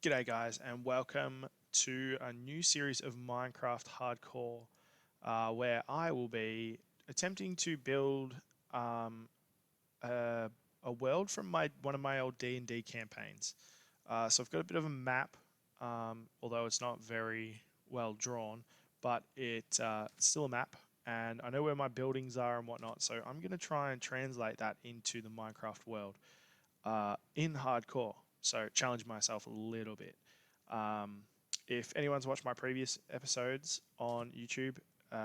G'day, guys, and welcome to a new series of Minecraft Hardcore, where I will be attempting to build um, a, a world from one of my old D&D campaigns. So I've got a bit of a map, although it's not very well drawn, but it's still a map, and I know where my buildings are and whatnot. So I'm going to try and translate that into the Minecraft world in hardcore. So challenge myself a little bit. Um, if anyone's watched my previous episodes on YouTube,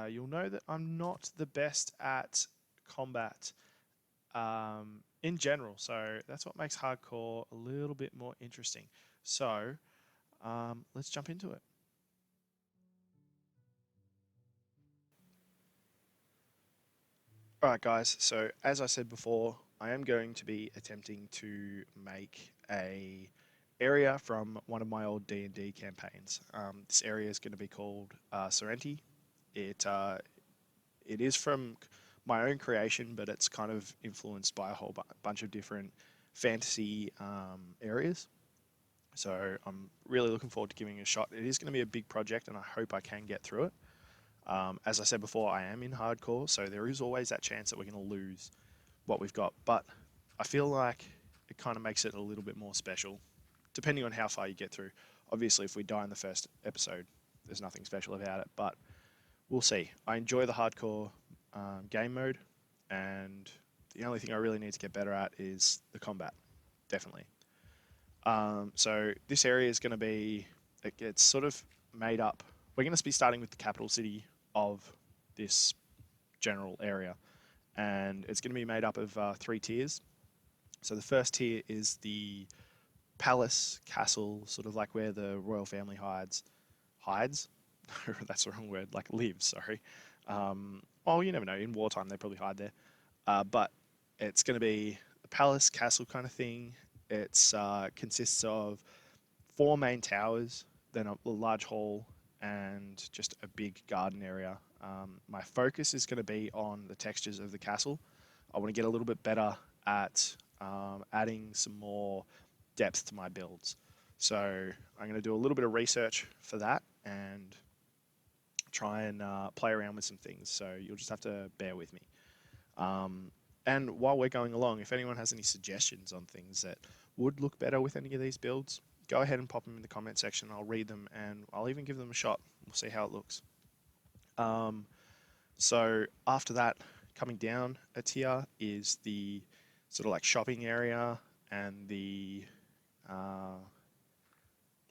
you'll know that I'm not the best at combat in general. So that's what makes hardcore a little bit more interesting. So let's jump into it. All right, guys. So as I said before, I am going to be attempting to make a area from one of my old D&D campaigns. This area is going to be called Serenty. It is from my own creation, but it's kind of influenced by a whole bunch of different fantasy areas. So I'm really looking forward to giving it a shot. It is going to be a big project, and I hope I can get through it. As I said before, I am in hardcore, so there is always that chance that we're going to lose what we've got. But I feel like it kind of makes it a little bit more special, depending on how far you get through. Obviously, if we die in the first episode, there's nothing special about it, but we'll see. I enjoy the hardcore game mode, and the only thing I really need to get better at is the combat, definitely. So this area is going to be, it gets sort of made up. We're going to be starting with the capital city of this general area, and it's going to be made up of three tiers. So the first tier is the palace castle, sort of like where the royal family hides. That's the wrong word. Like lives. Sorry. Well, you never know. In wartime, they probably hide there. But it's going to be a palace castle kind of thing. It's consists of four main towers, then a large hall, and just a big garden area. My focus is going to be on the textures of the castle. I want to get a little bit better at adding some more depth to my builds. So I'm going to do a little bit of research for that and try and play around with some things. So you'll just have to bear with me. Um, and while we're going along, if anyone has any suggestions on things that would look better with any of these builds, go ahead and pop them in the comment section. I'll read them and I'll even give them a shot. We'll see how it looks. Um, so after that, coming down a tier is the sort of like shopping area and the uh,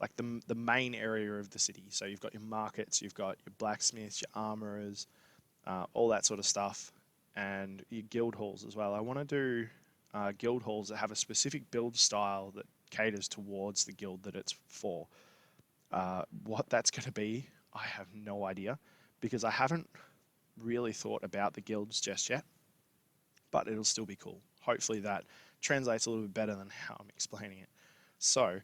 like the main area of the city. So you've got your markets, you've got your blacksmiths, your armorers, all that sort of stuff, and your guild halls as well. I want to do guild halls that have a specific build style that caters towards the guild that it's for. What that's going to be, I have no idea because I haven't really thought about the guilds just yet, but it'll still be cool. Hopefully that translates a little bit better than how I'm explaining it. So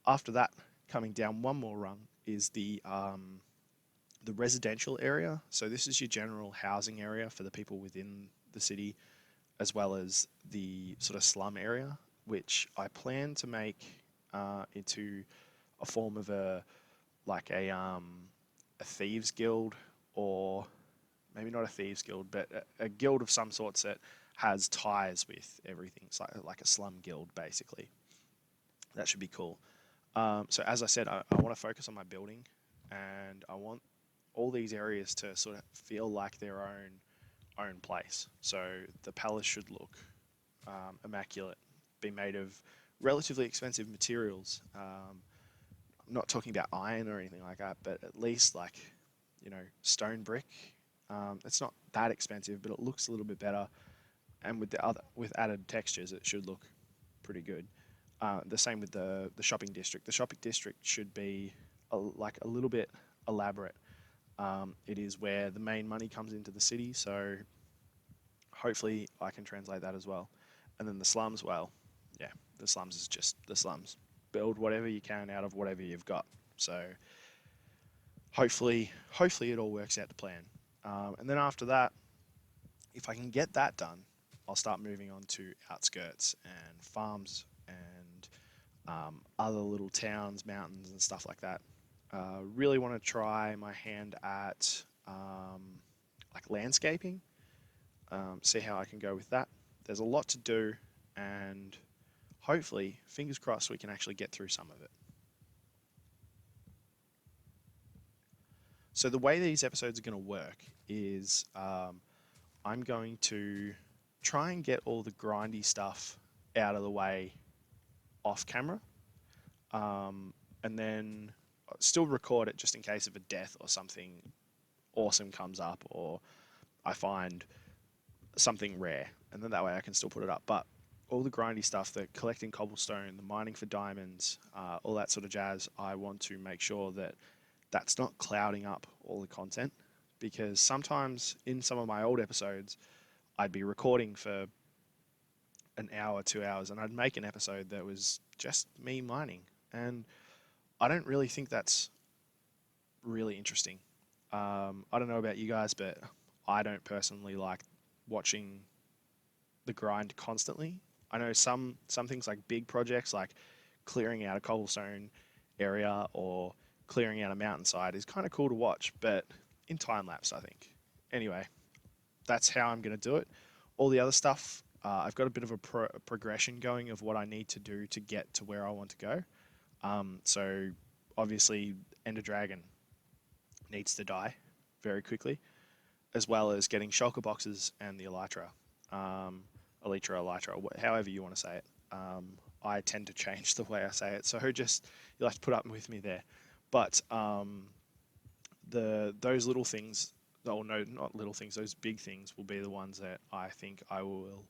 after that, coming down one more rung is the residential area. So this is your general housing area for the people within the city, as well as the sort of slum area, which I plan to make into a form of a thieves guild, or maybe not a thieves guild, but a guild of some sorts that has ties with everything. It's like a slum guild, basically. That should be cool. So as I said, I want to focus on my building, and I want all these areas to sort of feel like their own place. So the palace should look immaculate, be made of relatively expensive materials. I'm not talking about iron or anything like that, but at least like stone brick. It's not that expensive, but it looks a little bit better, and with added textures, it should look pretty good. The same with the shopping district. The shopping district should be like a little bit elaborate. It is where the main money comes into the city, so hopefully I can translate that as well. And then the slums, well, yeah, the slums is just the slums. Build whatever you can out of whatever you've got. So hopefully it all works out to plan. And then after that, if I can get that done, I'll start moving on to outskirts and farms and other little towns, mountains, and stuff like that. Really want to try my hand at like landscaping, see how I can go with that. There's a lot to do, and hopefully, fingers crossed, we can actually get through some of it. So the way these episodes are going to work is I'm going to try and get all the grindy stuff out of the way off camera, and then still record it just in case of a death or something awesome comes up, or I find something rare, and then that way I can still put it up. But all the grindy stuff, the collecting cobblestone, the mining for diamonds, all that sort of jazz, I want to make sure that that's not clouding up all the content, because sometimes in some of my old episodes, I'd be recording for an hour, 2 hours, and I'd make an episode that was just me mining. And I don't really think that's really interesting. I don't know about you guys, but I don't personally like watching the grind constantly. I know some things like big projects, like clearing out a cobblestone area or clearing out a mountainside, is kind of cool to watch, but in time lapse, I think. Anyway, that's how I'm going to do it. All the other stuff, I've got a bit of a progression going of what I need to do to get to where I want to go. So obviously, Ender Dragon needs to die very quickly, as well as getting shulker boxes and the elytra, however you want to say it. I tend to change the way I say it, so just you'll have to put up with me there. But those little things, oh no, not little things, those big things will be the ones that I think I will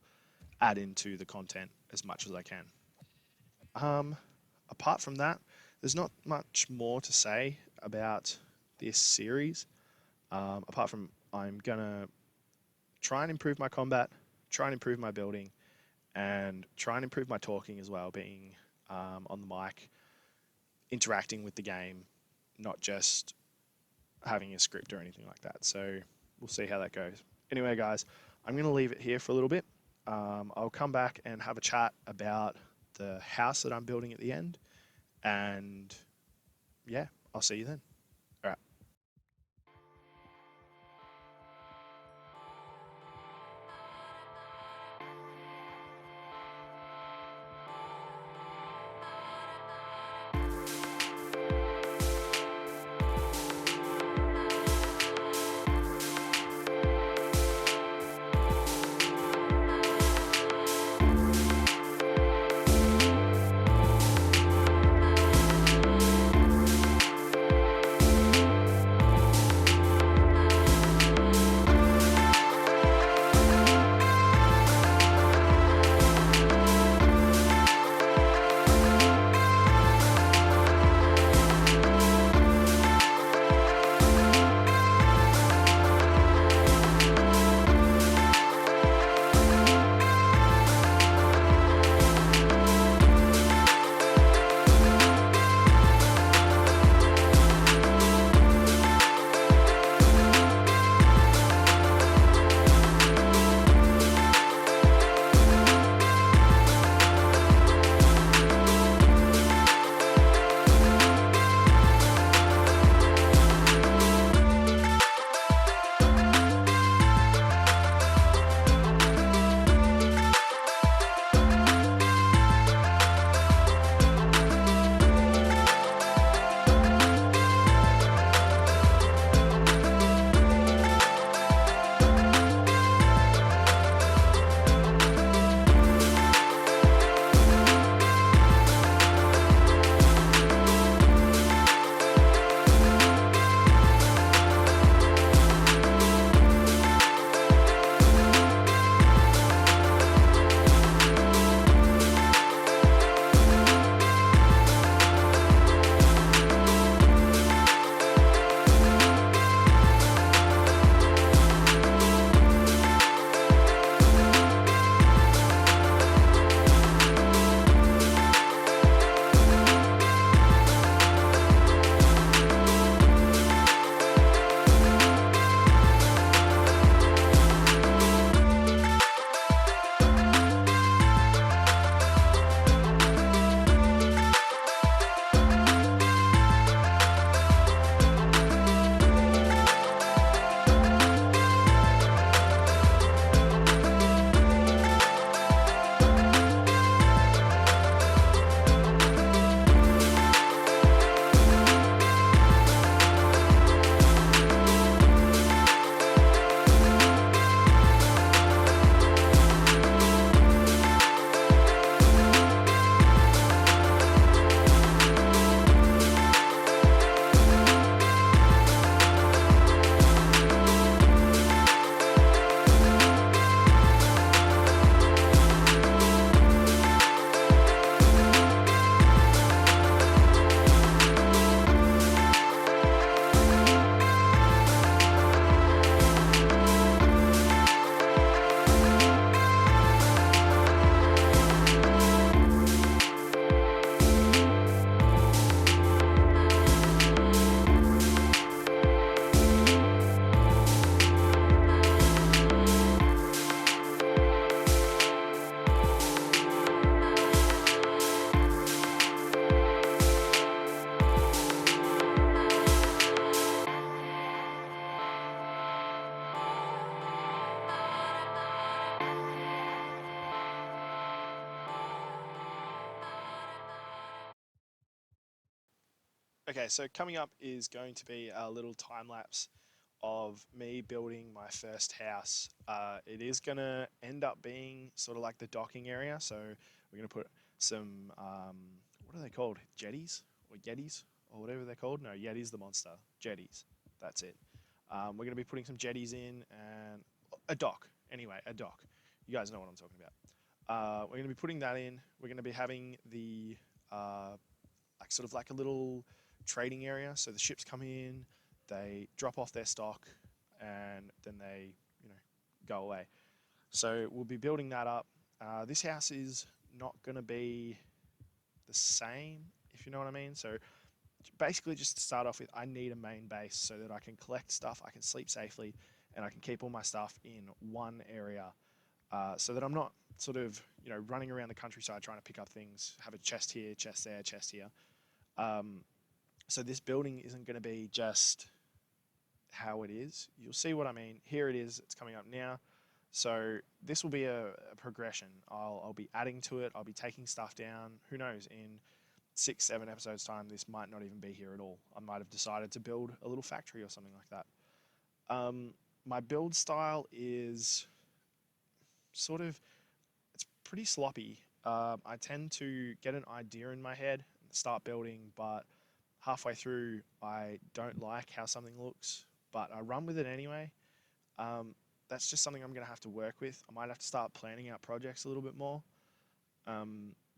add into the content as much as I can. Apart from that, there's not much more to say about this series. Apart from I'm gonna try and improve my combat, try and improve my building, and try and improve my talking as well, being on the mic, interacting with the game, not just having a script or anything like that. So we'll see how that goes. Anyway, guys, I'm going to leave it here for a little bit. I'll come back and have a chat about the house that I'm building at the end. And yeah, I'll see you then. All right. Okay, so coming up is going to be a little time lapse of me building my first house. It is going to end up being sort of like the docking area. So we're going to put some, what are they called? Jetties or Yetis or whatever they're called? No, Yeti's the monster. Jetties. That's it. We're going to be putting some jetties in and a dock. Anyway, a dock. You guys know what I'm talking about. We're going to be putting that in. We're going to be having the like sort of like a little trading area. So the ships come in, they drop off their stock, and then they, you know, go away. So we'll be building that up. This house is not going to be the same, if you know what I mean. So basically, just to start off with, I need a main base so that I can collect stuff, I can sleep safely, and I can keep all my stuff in one area, so that I'm not sort of, you know, running around the countryside trying to pick up things, have a chest here, chest there, chest here. Um, so this building isn't going to be just how it is. You'll see what I mean. Here it is. It's coming up now. So this will be a progression. I'll be adding to it. I'll be taking stuff down. Who knows? In 6, 7 episodes time, this might not even be here at all. I might have decided to build a little factory or something like that. My build style is sort of, it's pretty sloppy. I tend to get an idea in my head, start building, but halfway through, I don't like how something looks, but I run with it anyway. That's just something I'm going to have to work with. I might have to start planning out projects a little bit more.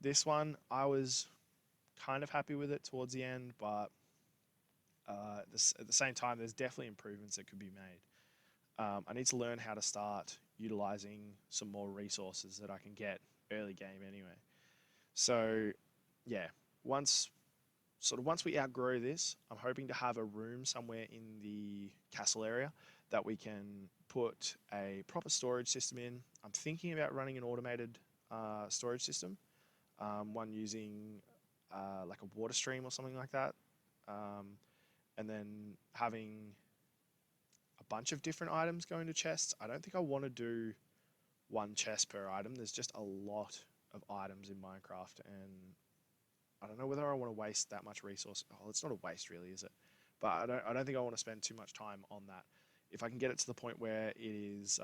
This one, I was kind of happy with it towards the end, but at the same time, there's definitely improvements that could be made. I need to learn how to start utilizing some more resources that I can get early game anyway. So, yeah, once once we outgrow this, I'm hoping to have a room somewhere in the castle area that we can put a proper storage system in. I'm thinking about running an automated storage system, one using like a water stream or something like that, um, and then having a bunch of different items going to chests. I don't think I want to do one chest per item. There's just a lot of items in Minecraft, and I don't know whether I want to waste that much resource. Oh, it's not a waste, really, is it? But I don't think I want to spend too much time on that. If I can get it to the point where it is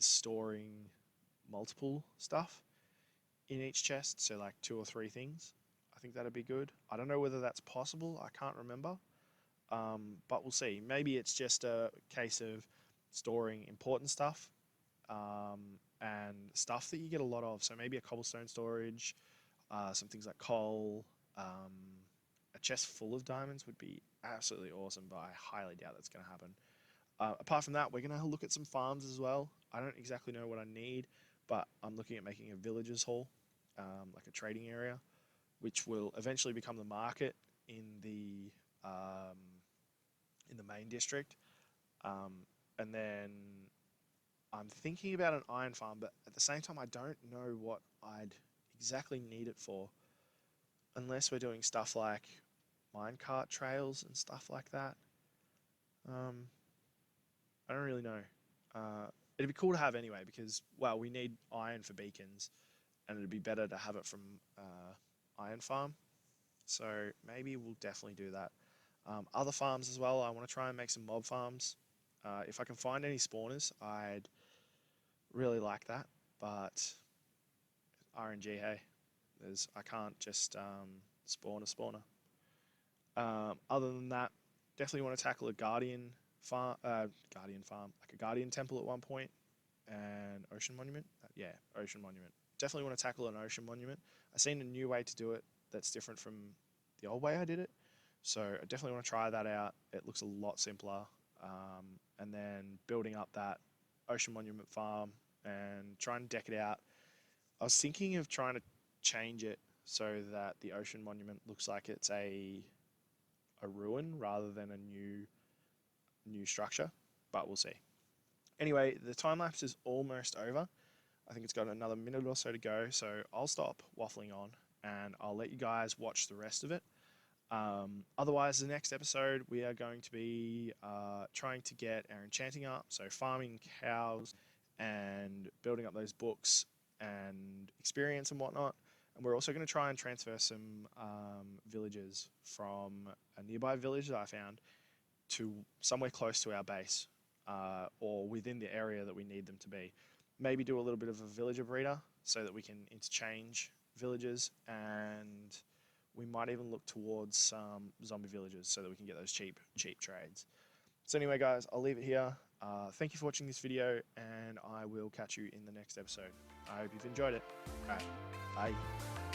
storing multiple stuff in each chest, so like 2 or 3 things, I think that'd be good. I don't know whether that's possible. I can't remember, but we'll see. Maybe it's just a case of storing important stuff, and stuff that you get a lot of. So maybe a cobblestone storage, some things like coal, a chest full of diamonds would be absolutely awesome, but I highly doubt that's going to happen. Apart from that, we're going to look at some farms as well. I don't exactly know what I need, but I'm looking at making a villagers hall, like a trading area, which will eventually become the market um, in the main district. And then I'm thinking about an iron farm, but at the same time, I don't know what I'd exactly need it for, unless we're doing stuff like minecart trails and stuff like that. Um, I don't really know. It'd be cool to have anyway because, well, we need iron for beacons, and it'd be better to have it from iron farm. So maybe we'll definitely do that. Other farms as well. I want to try and make some mob farms. If I can find any spawners, I'd really like that. But RNG, hey, I can't just spawn a spawner. Other than that, definitely want to tackle a guardian farm, like a guardian temple at one point, and ocean monument. Yeah, ocean monument. Definitely want to tackle an ocean monument. I've seen a new way to do it that's different from the old way I did it, so I definitely want to try that out. It looks a lot simpler, and then building up that ocean monument farm and try and deck it out. I was thinking of trying to change it so that the ocean monument looks like it's a ruin rather than a new structure, but we'll see. Anyway, the time lapse is almost over. I think it's got another minute or so to go, so I'll stop waffling on and I'll let you guys watch the rest of it. Otherwise, the next episode we are going to be trying to get our enchanting up, so farming cows and building up those books and experience and whatnot. And we're also going to try and transfer some villagers from a nearby village that I found to somewhere close to our base, or within the area that we need them to be. Maybe do a little bit of a villager breeder so that we can interchange villagers, and we might even look towards some zombie villagers so that we can get those cheap trades. So anyway, guys, I'll leave it here. Thank you for watching this video, and I will catch you in the next episode. I hope you've enjoyed it. All right, bye.